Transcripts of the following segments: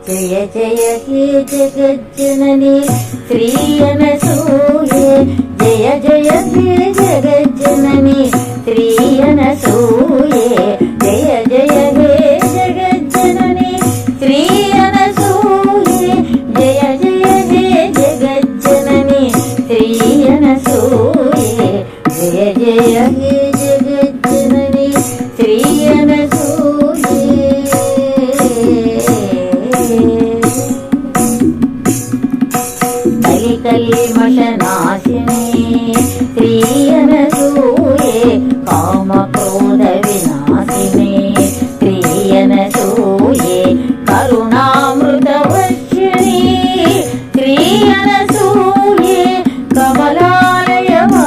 జయ జయ హే జగజ్జనని శ్రీ అనసూయే జయ జయ హే జగజ్జనని శ్రీ అనసూయే జయ జయ హే జగజ్జనని శ్రీ అనసూయే జయ జయ హే జగజ్జనని శ్రీ అనసూయే జయ జయ హే జగజ్జనని శ్రీ అనసూయే కల్మషనాశిని శ్రీ అనసూయే కామక్రోధ వినాశిని శ్రీ అనసూయే కరుణామృతవర్షిణి శ్రీ అనసూయే కమలాలయవాసిని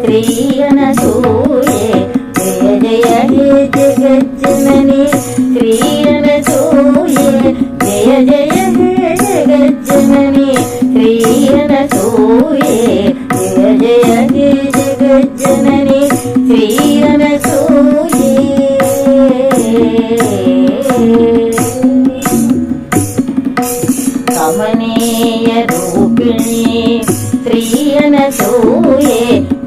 శ్రీ అనసూయే జయ జయ హే జగజ్జనని శ్రీ అనసూయే జయ జయ హే జగజ్జనని శ్రీ అనసూయే జయ జయ హే జగజ్జనని శ్రీ అనసూయే కమనీయ రూపిణి శ్రీ అనసూయే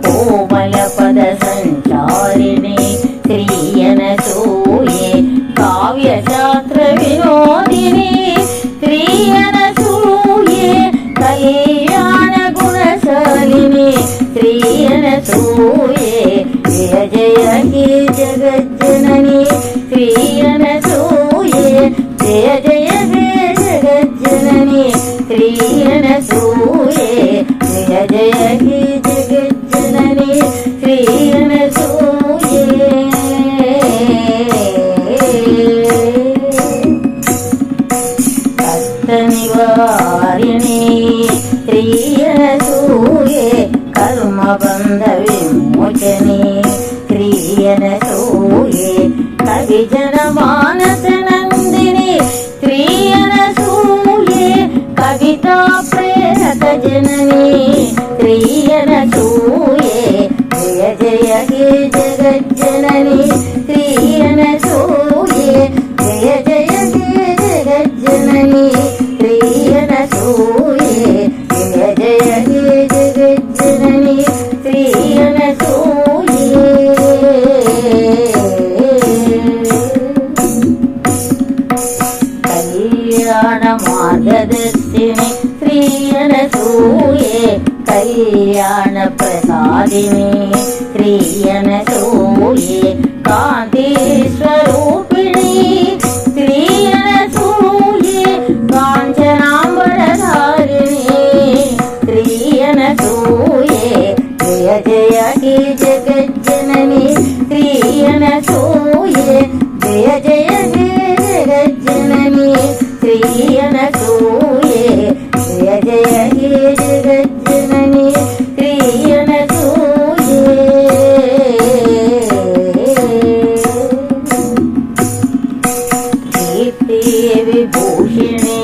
కోమల పద సంచారిణి శ్రీ అనసూయే కావ్య శాస్త్ర వినోదిని శ్రీ అనసూయే కళ్యాణ గుణశాలిని శ్రీ అనసూయే జయ జయ హే జగజ్జనని శ్రీ అనసూయే జయ జయ హే జగజ్జనని శ్రీ అనసూయే జయ జయ హే జగజ్జనని శ్రీ అనసూయే నివారిణి శ్రీ అనసూయే కర్మబంధ విమోచని శ్రీ అనసూయే కవి జన మానస నందిని శ్రీ అనసూయే కవితా ప్రేరక జనని శ్రీ అనసూయే జయ జయ హే జగజ్జనని శ్రీ అనసూయే జయ జయ హే జగజ్జనని శ్రీ అనసూయే జయ జయ హే జగజ్జనని శ్రీ అనసూయే కళ్యాణ మార్గదర్శిని శ్రీ అనసూయే కళ్యాణ ప్రసాదిని శ్రీ అనసూయే కాంతి స్వరూపిణి శ్రీ అనసూయే కాంచనాంబరధారిణి శ్రీ అనసూయే జయ జయ హే జగజ్జనని శ్రీ అనసూయే జయ జయ హే జగజ్జనని శ్రీ అనసూయే జయ జయ హే జగజ్జనని శ్రీ అనసూయే కీర్తి విభూషిణి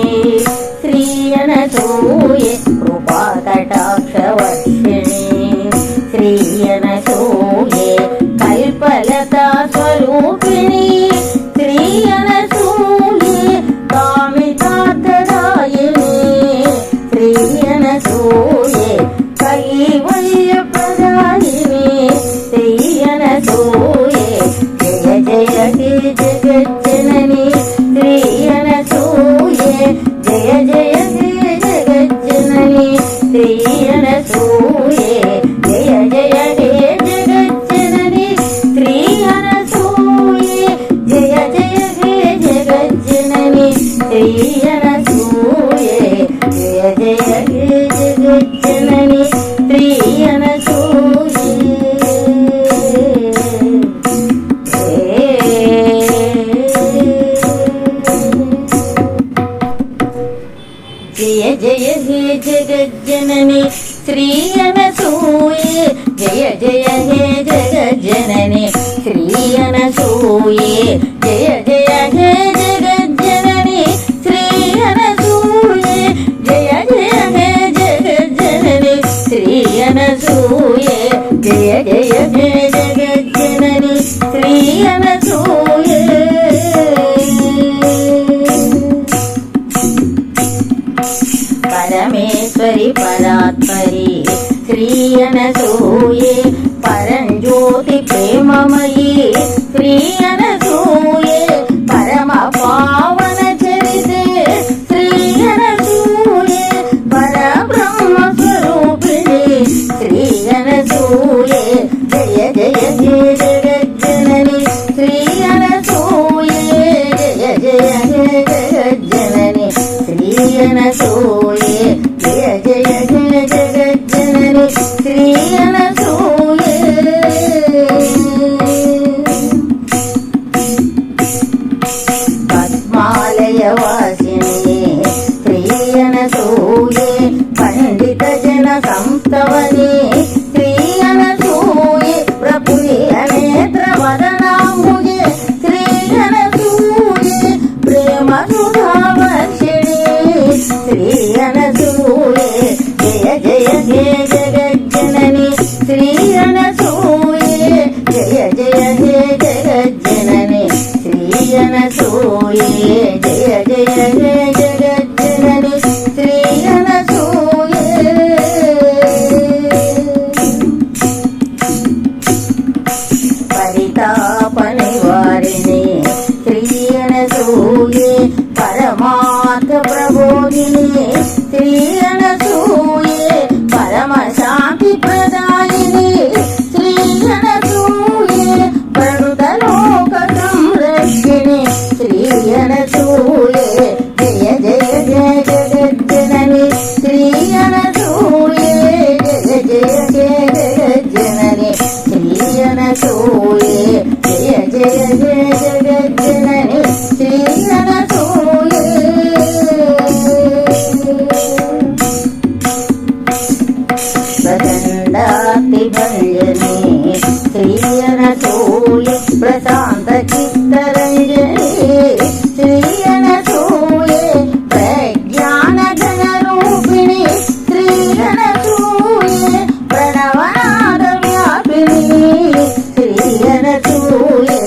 శ్రీ అనసూయే కృపా కటాక్షవర్షిణి శ్రీ అనసూయే కల్పలతా స్వరూపిణి శ్రీ అనసూయే కామితార్థదాయిని శ్రీ అనసూయే కైవల్య ప్రదాయిని శ్రీ అనసూయే జయ జయ హే జగజ్జనని శ్రీ అనసూయే జయ జయ హే జగజ్జనని శ్రీ అనసూయే జయ జయ హే జగజ్జనని శ్రీ అనసూయే జయ జయ హే జగజ్జనని శ్రీ అనసూయే జయ జయ హే జగజ్జనని శ్రీ అనసూయే జయ జయ హే జగజ్జనని శ్రీ అనసూయే జయ జయ హే జగజ్జనని శ్రీ అనసూయే జయ జయ హే జగజ్జనని శ్రీ అనసూయే జయ జయ హే జగజ్జనని శ్రీ అనసూయే జయ జయ హే జగజ్జనని శ్రీ అనసూయే పరాత్పరి పరాత్పరి శ్రీ అనసూయే పరంజ్యోతి ప్రేమమయీ శ్రీ అనసూయే పరమ పావన చరితే శ్రీ అనసూయే పరబ్రహ్మ స్వరూపిణి శ్రీ అనసూయే జయ జయ హే జగజ్జనని శ్రీ అనసూయే జయ జయ హే జగజ్జనని శ్రీ అనసూయే జయ జయ హే జగజ్జనని శ్రీ అనసూయే పద్మాలయవాసిని శ్రీ అనసూయే పండిత జన సంస్తవని శ్రీ అనసూయే ప్రపులియ నేత్ర వదనాంబుజే శ్రీ అనసూయే ప్రేమ సుధావర్షిణి శ్రీ అనసూయే జయ జయ హే జగజ్జనని శ్రీ అనసూయే జయ జయ హే జగజ్జనని శ్రీ అనసూయే జయ జయ హే జగజ్జనని శ్రీ అనసూయే పరితాప నివారిణి శ్రీ అనసూయే పరమార్థ ప్రబోధిని శ్రీ అనసూయే పరమ శాంతి ప్రదాయిని శ్రీ అనసూయే ప్రణుత లోక సంరక్షిణి శ్రీ అనసూయే జయ జయ జయ జగజ్జనని శ్రీ అనసూయే జయ జయ జయ జగజ్జనని శ్రీ అనసూయే జయ జయ జయ జగజ్జనని శ్రీ అనసూయే ప్రచండాతి భంజని శ్రీ అనసూయే ప్రశాంత చిత్తరంజని శ్రీ అనసూయే ప్రజ్ఞాన ఘన రూపిణి శ్రీ అనసూయే ప్రణవనాద వ్యాపిని శ్రీ అనసూయే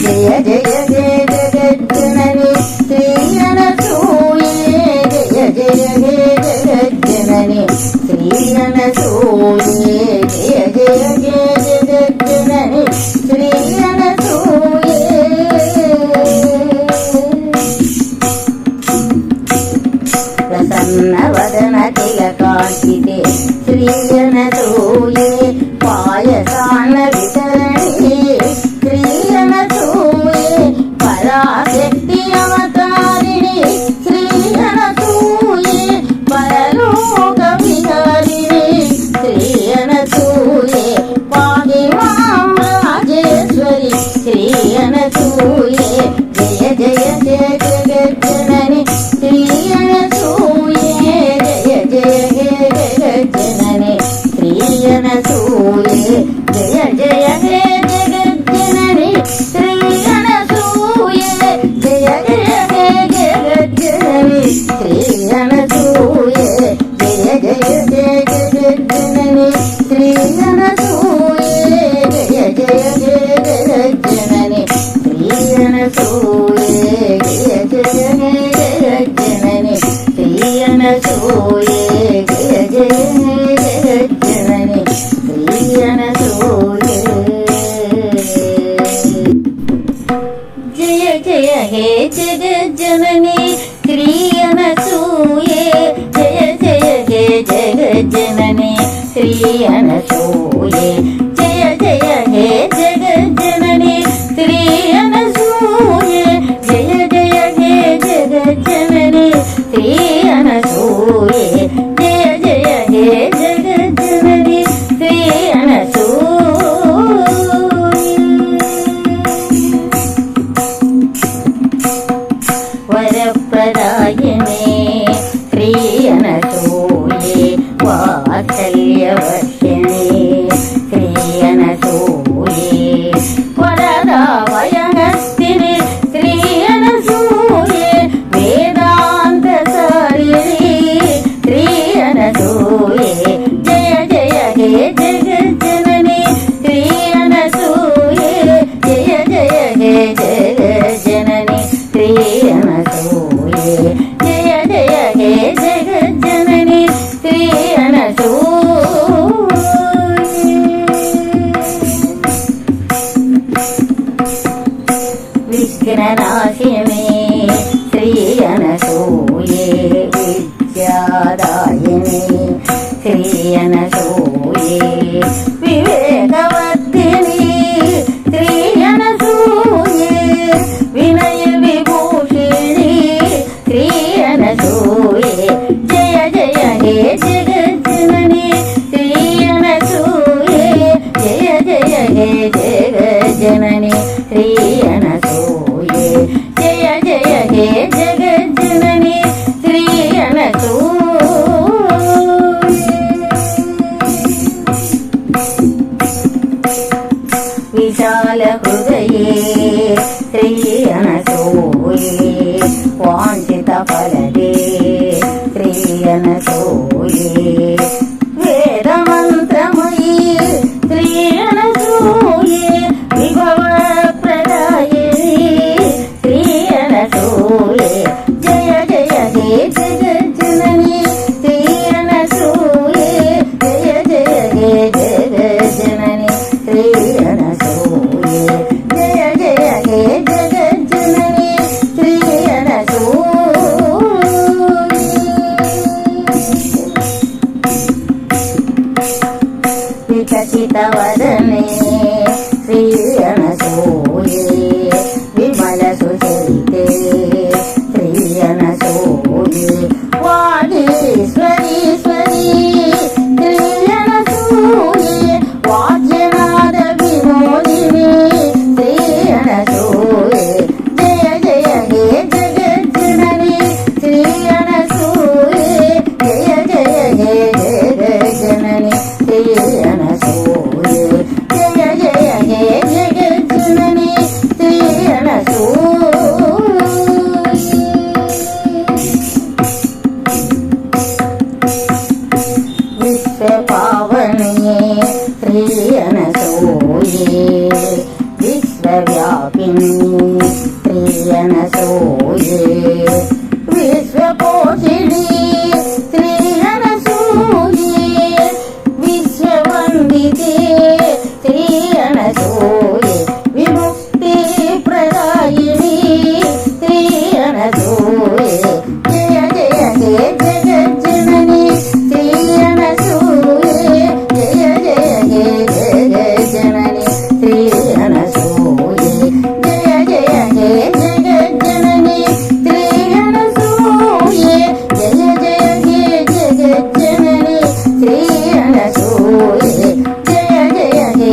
జయ జయ జయ జగజ్జనని శ్రీ అనసూయే జయ జయ హే జగజ్జనని శ్రీ అనసూయే జయ జయ హే జగజ్జనని శ్రీ అనసూయే ప్రసన్న వదన తిలకాంకితే శ్రీ అనసూయే పాయసాన వితరణి శ్రీ అనసూయే పరాశక్తి అవతారిణి శ్రీ అనసూయే పరలోక విహారిణి శ్రీ అనసూయే పాగి మాం రాజేశ్వరి శ్రీ అనసూయే జయ జయ జయ జగజ్జనని శ్రీ అనసూయే జయ జయ హే జగజ్జనని శ్రీ అనసూయే జయ జయ హే జగజ్జనని శ్రీ అనసూయే జయ జయ హే జగజ్జనని శ్రీ అనసూయే జయ జయ జయ జగజ్జనని శ్రీ అనసూయే జయ జయ జయ జగజ్జనని శ్రీ అనసూయే జయ జయ హే జగజ్జనని శ్రీ అనసూయే జయ జయ హే జగజ్జనని శ్రీ అనసూయే జయ జయ హే జగజ్జనని శ్రీ అనసూయే జయ జయ హే జగజ్జనని శ్రీ అనసూయే జయ జయ హే జగజ్జనని శ్రీ అనసూయే జయ జయ హే జగజ్జనని శ్రీ అనసూయే జయ జయ హే జగజ్జనని శ్రీ అనసూయే వరప్రదాయిని శ్రీ అనసూయే వాత్సల్యవర్షిణి శ్రీ అనసూయే వరదా వయహస్తిని శ్రీ అనసూయే వేదాంత సారిణి శ్రీ అనసూయే జయ జయ హే జగజ్జనని శ్రీ అనసూయే జయ జయ హే జగజ్జనని శ్రీ అనసూయే జయ ಫಲದೆ ಶ್ರೀಯನಸೂಯೆ ವೇದ ಮಂತ್ರಮಯೀ ಶ್ರೀಯನಸೂಯೆ ವಿಭವ ಪ್ರದಾಯಿನಿ ಶ್ರೀಯನಸೂಯೆ ಜಯ ಜಯ ಹೇ ಜಗಜ್ಜನನಿ ಶ್ರೀಯನಸೂಯೆ ಜಯ ಜಯ ಹೇ ಜಗಜ್ಜನನಿ ಶ್ರೀಯನಸೂಯೆ ಜಯ ಜಯ ಹೇ ಜಗಜ್ಜನನಿ ವಿಕಸಿತವದನೆ ಶ್ರೀಯನಸೂಯೆ ವಿಮಲ ಸುಚರಿತೆ ಶ್ರೀಯನಸೂಯೆ ವಾಗೀಶ್ವರೀಶ್ವರಿ ಶ್ರೀಯನಸೂಯೆ ವಾದ್ಯನಾದ ವಿನೋದಿನಿ ಶ್ರೀಯನಸೂಯೆ ಜಯ ಜಯ ಹೇ ಜಗಜ್ಜನನಿ ಶ್ರೀಯನಸೂಯೆ ಜಯ ಜಯ ಹೇ ಜಗಜ್ಜನನಿ ಶ್ರೀಯನಸೂಯೆ ಜಯ ಜಯ ಹೇ ಜಗಜ್ಜನನಿ ಶ್ರೀಯನಸೂಯೆ ವಿಶ್ವ ಪಾವನಿಯೇ ಶ್ರೀಯನಸೂಯೆ ವಿಶ್ವವ್ಯಾಪಿನಿ ಶ್ರೀಯನಸೂಯೆ ವಿಶ್ವಪೋಷಿಣಿ ಶ್ರೀಯನಸೂಯೆ ವಿಶ್ವವಂದಿತೆ ಶ್ರೀಯನಸೂಯೆ ವಿಮುಕ್ತಿ ಪ್ರದಾಯಿನಿ ಶ್ರೀಯನಸೂಯೆ ಜಯ ಜಯ ಹೇ ಜಗಜ್ಜನನಿ ಶ್ರೀಯನಸೂಯೆ ಜಯ ಜಯ ಹೇ ಜಗಜ್ಜನನಿ ಶ್ರೀಯನಸೂಯೆ ಜಯ ಜಯ ಹೇ ಜಗಜ್ಜನನಿ ಶ್ರೀಯನಸೂಯೆ ಜಯ ಜಯ ಹೇ ಜಗಜ್ಜನನಿ ಶ್ರೀಯನಸೂಯೆ ಜಯ ಜಯ ಹೇ